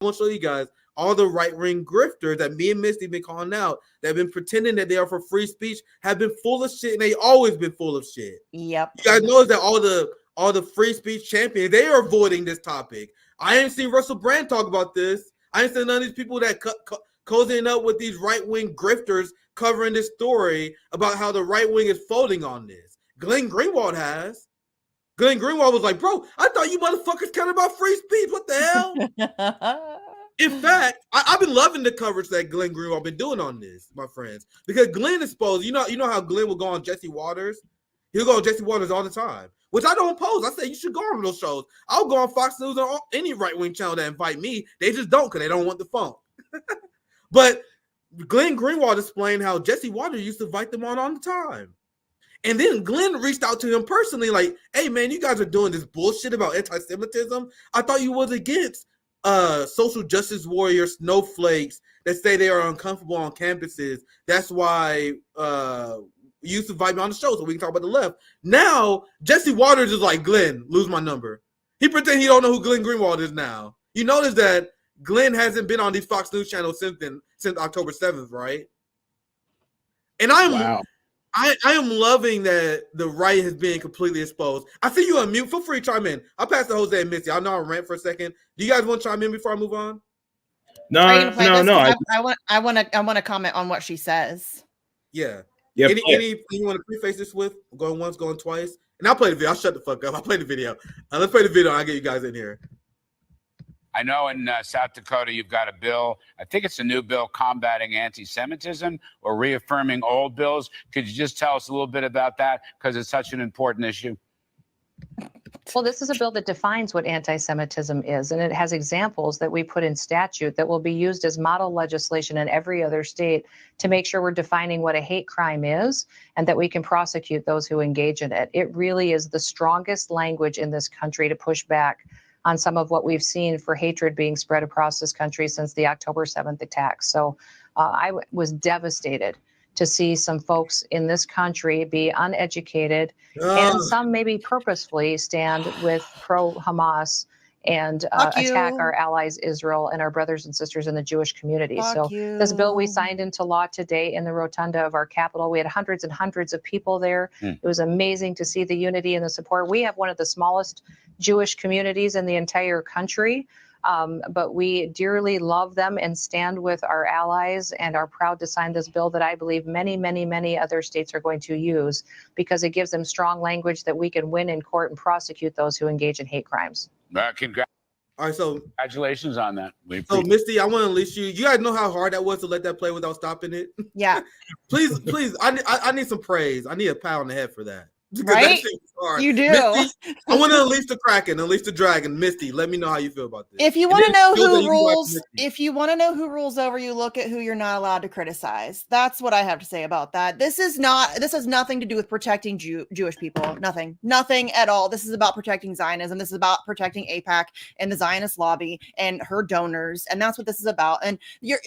want to show you guys all the right-wing grifters that me and Misty been calling out that have been pretending that they are for free speech have been full of shit, and they always been full of shit. Yep. You guys notice that all the free speech champions, they are avoiding this topic. I ain't seen Russell Brand talk about this. I ain't seen none of these people that cozying up with these right-wing grifters covering this story about how the right wing is folding on this. Glenn Greenwald has. Glenn Greenwald was like, bro, I thought you motherfuckers cared about free speech. What the hell? In fact, I've been loving the coverage that Glenn Greenwald been doing on this, my friends, because Glenn exposed, you know how Glenn will go on Jesse Waters? He'll go on Jesse Waters all the time, which I don't oppose. I say you should go on those shows. I'll go on Fox News or any right-wing channel that invite me. They just don't because they don't want the funk. But Glenn Greenwald explained how Jesse Waters used to invite them on all the time. And then Glenn reached out to him personally like, hey, man, you guys are doing this bullshit about anti-Semitism. I thought you was against social justice warriors, snowflakes that say they are uncomfortable on campuses. That's why you used to invite me on the show so we can talk about the left. Now, Jesse Waters is like, Glenn, lose my number. He pretend he don't know who Glenn Greenwald is now. You notice that Glenn hasn't been on these Fox News channels since October 7th, right? And I am loving that the right has been completely exposed. I see you on mute. Feel free to chime in. I'll pass to Jose and Missy. I know I'll rant for a second. Do you guys want to chime in before I move on? No. I want to comment on what she says. Yeah. Yep. Anything you want to preface this with? Going once, going twice. And I'll play the video. I'll shut the fuck up. I'll play the video. Let's play the video and I'll get you guys in here. I know in South Dakota, you've got a bill. I think it's a new bill combating anti-Semitism or reaffirming old bills. Could you just tell us a little bit about that? Because it's such an important issue. Well, this is a bill that defines what anti-Semitism is, and it has examples that we put in statute that will be used as model legislation in every other state to make sure we're defining what a hate crime is and that we can prosecute those who engage in it. It really is the strongest language in this country to push back on some of what we've seen for hatred being spread across this country since the October 7th attacks. So I was devastated to see some folks in this country be uneducated and some maybe purposefully stand with pro-Hamas and attack our allies, Israel, and our brothers and sisters in the Jewish community. This bill we signed into law today in the rotunda of our Capitol. We had hundreds and hundreds of people there. It was amazing to see the unity and the support. We have one of the smallest Jewish communities in the entire country, but we dearly love them and stand with our allies and are proud to sign this bill that I believe many, many, many other states are going to use because it gives them strong language that we can win in court and prosecute those who engage in hate crimes. All right, so Congratulations on that. So Misty, I want to unleash you. You guys know how hard that was to let that play without stopping it? Yeah. please, I need some praise. I need a pat on the head for that. Right? You do. Misty, I want to unleash the Kraken, unleash the dragon. Misty, let me know how you feel about this. If you want to know who rules over you, look at who you're not allowed to criticize. That's what I have to say about that. This has nothing to do with protecting Jewish people. Nothing at all. This is about protecting Zionism. This is about protecting AIPAC and the Zionist lobby and her donors. And that's what this is about. And you're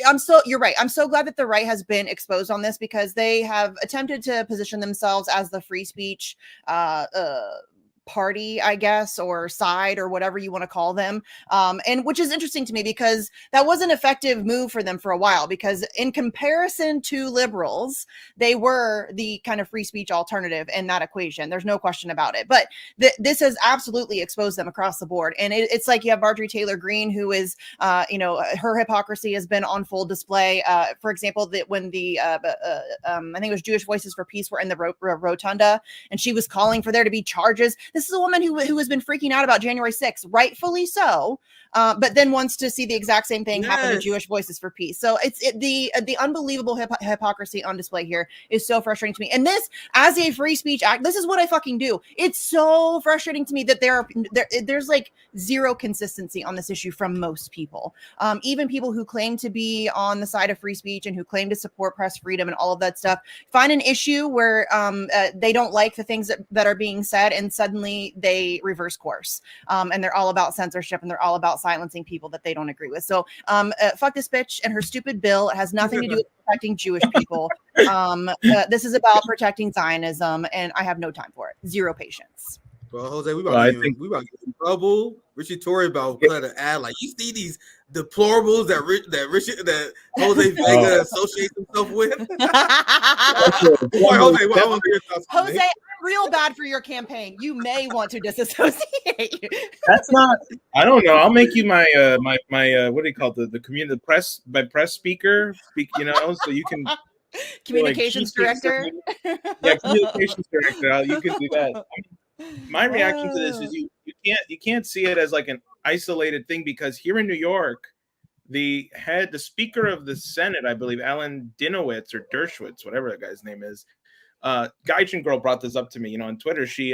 right. I'm so glad that the right has been exposed on this because they have attempted to position themselves as the free speech party, I guess, or side or whatever you want to call them. And which is interesting to me because that was an effective move for them for a while, because in comparison to liberals, they were the kind of free speech alternative in that equation. There's no question about it. But this has absolutely exposed them across the board. And it's like you have Marjorie Taylor Greene, who is, her hypocrisy has been on full display. For example, that when the, I think it was Jewish Voices for Peace were in the rotunda, and she was calling for there to be charges. This is a woman who has been freaking out about January 6th, rightfully so, but then wants to see the exact same thing happen to Jewish Voices for Peace. So the unbelievable hypocrisy on display here is so frustrating to me. And this, as a free speech act, this is what I fucking do. It's so frustrating to me that there's like zero consistency on this issue from most people. Even people who claim to be on the side of free speech and who claim to support press freedom and all of that stuff find an issue where they don't like the things that are being said, and suddenly they reverse course. And they're all about censorship, and they're all about silencing people that they don't agree with. So fuck this bitch and her stupid bill. It has nothing to do with protecting Jewish people. This is about protecting Zionism, and I have no time for it. Zero patience. Well, Jose, we about to get some trouble. Richie Toribal put an ad like, you see these deplorables that Jose Vega associates himself with. Why, Jose? Why, I want to hear your thoughts on Jose, this. I'm real bad for your campaign. You may want to disassociate. That's not. I don't know. I'll make you my what do you call it? The community press speaker. So you can Communications director. Yeah, communications director. You can do that. My reaction to this is you can't see it as like an isolated thing, because here in New York, the speaker of the Senate, I believe, Alan Dinowitz or Dershowitz, whatever that guy's name is, Gaijin girl brought this up to me, on Twitter. She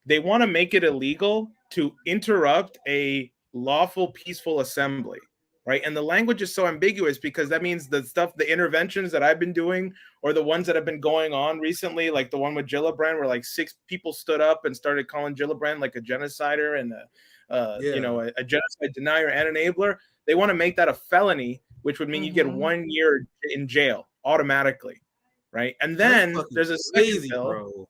they want to make it illegal to interrupt a lawful, peaceful assembly. Right. And the language is so ambiguous, because that means the interventions that I've been doing, or the ones that have been going on recently, like the one with Gillibrand, where like 6 people stood up and started calling Gillibrand like a genocider and a genocide denier and enabler. They want to make that a felony, which would mean you get 1 year in jail automatically. Right. And then there's a second bill. Bro.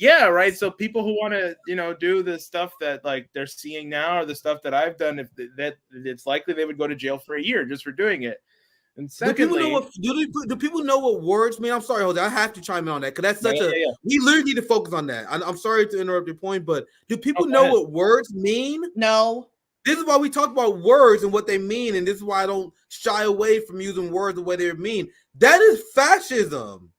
Yeah, right. So people who want to, do the stuff that like they're seeing now, or the stuff that I've done, if that it's likely they would go to jail for a year just for doing it. And secondly, do people know what words mean? I'm sorry, Jose, I have to chime in on that, because that's such we literally need to focus on that. I'm sorry to interrupt your point, but do people know what words mean? No. This is why we talk about words and what they mean, and this is why I don't shy away from using words the way they mean. That is fascism.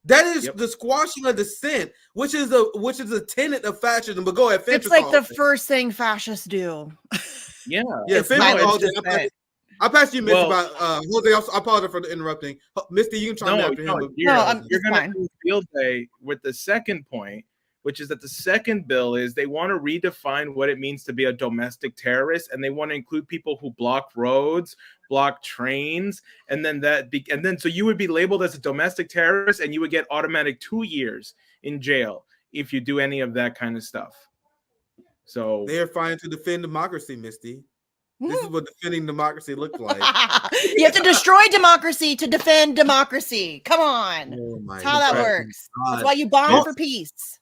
That is the squashing of dissent, which is a tenet of fascism. But go ahead, it's like the first thing fascists do. Yeah. I'll pass you, Misty. About Jose. I apologize for interrupting. Misty, you can chime in after him. You're going to do field day with the second point, which is that the second bill is they want to redefine what it means to be a domestic terrorist, and they want to include people who block roads, block trains, and then so you would be labeled as a domestic terrorist, and you would get automatic 2 years in jail if you do any of that kind of stuff. So they're fighting to defend democracy, Misty. This is what defending democracy looks like. You have to destroy democracy to defend democracy. Come on. That's how that works. God. That's why you bomb for peace.